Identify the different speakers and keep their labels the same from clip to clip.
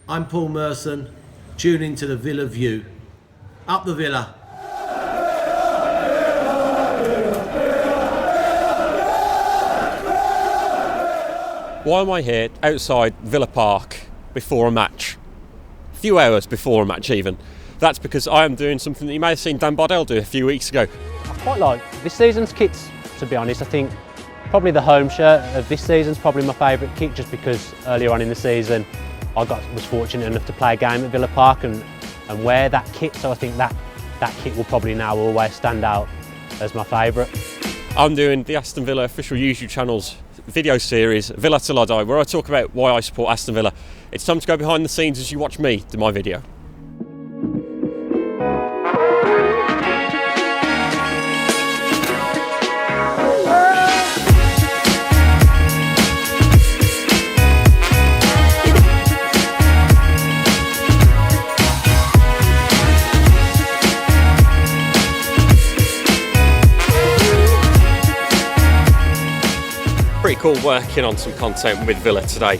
Speaker 1: I'm Paul Merson. Tune into the Villa View. Up the Villa.
Speaker 2: Why am I here outside Villa Park before a match? A few hours before a match even. That's because I am doing something that you may have seen Dan Bardell do a few weeks ago.
Speaker 3: I quite like this season's kits, to be honest. I think probably the home shirt of this season's probably my favourite kit, just because earlier on in the season I was fortunate enough to play a game at Villa Park and wear that kit, so I think that kit will probably now always stand out as my favourite.
Speaker 2: I'm doing the Aston Villa official YouTube channel's video series, Villa Till I Die, where I talk about why I support Aston Villa. It's time to go behind the scenes as you watch me do my video. Pretty cool working on some content with Villa today.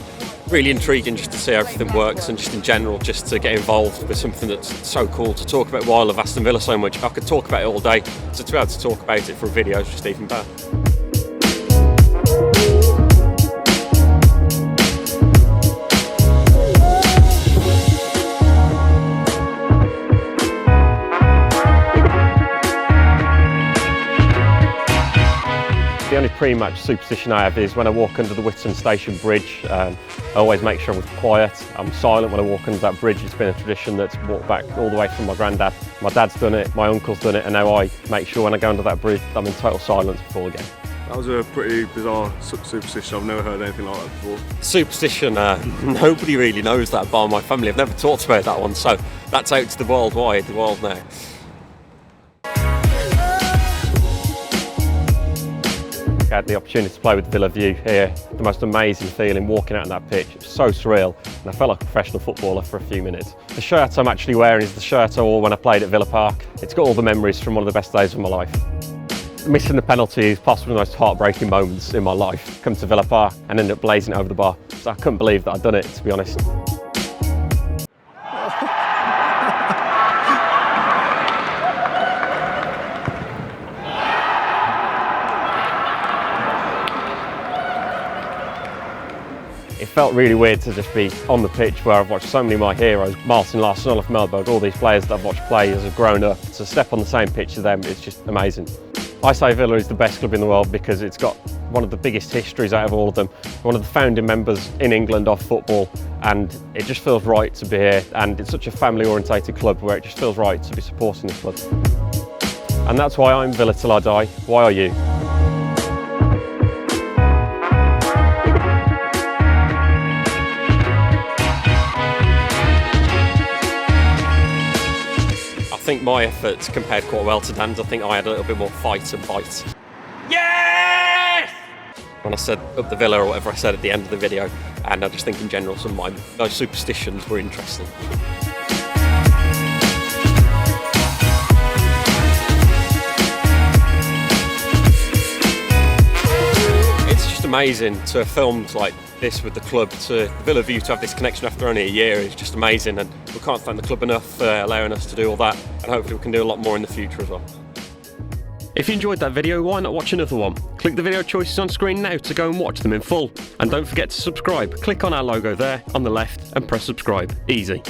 Speaker 2: Really intriguing just to see how everything works, and just in general just to get involved with something that's so cool to talk about why I love Aston Villa so much. I could talk about it all day, so to be able to talk about it for a video is just even better. The only pre-match superstition I have is when I walk under the Whitsun Station Bridge, I always make sure I'm quiet. I'm silent when I walk under that bridge. It's been a tradition that's walked back all the way from my granddad. My dad's done it, my uncle's done it, and now I make sure when I go under that bridge I'm in total silence before the game.
Speaker 4: That was a pretty bizarre superstition. I've never heard anything like that before.
Speaker 2: Superstition, nobody really knows that bar my family. I've never talked about that one, so that's out to the world now. I had the opportunity to play with Villa View here. The most amazing feeling walking out on that pitch. It was so surreal, and I felt like a professional footballer for a few minutes. The shirt I'm actually wearing is the shirt I wore when I played at Villa Park. It's got all the memories from one of the best days of my life. Missing the penalty is possibly the most heartbreaking moments in my life. Come to Villa Park and ended up blazing it over the bar. So I couldn't believe that I'd done it, to be honest. It felt really weird to just be on the pitch where I've watched so many of my heroes, Martin Larsson, Olaf Melberg, all these players that I've watched play as I've grown up. To step on the same pitch as them, it's just amazing. I say Villa is the best club in the world because it's got one of the biggest histories out of all of them, one of the founding members in England of football, and it just feels right to be here, and it's such a family-orientated club where it just feels right to be supporting this club. And that's why I'm Villa Till I Die. Why are you? I think my efforts compared quite well to Dan's. I think I had a little bit more fight and bite. Yes! When I said up the Villa or whatever I said at the end of the video, and I just think in general some of my superstitions were interesting. It's just amazing to have filmed like this with the club, to Villa View to have this connection after only a year is just amazing, and we can't thank the club enough for allowing us to do all that, and hopefully we can do a lot more in the future as well. If you enjoyed that video, why not watch another one? Click the video choices on screen now to go and watch them in full, and don't forget to subscribe. Click on our logo there on the left and press subscribe. Easy.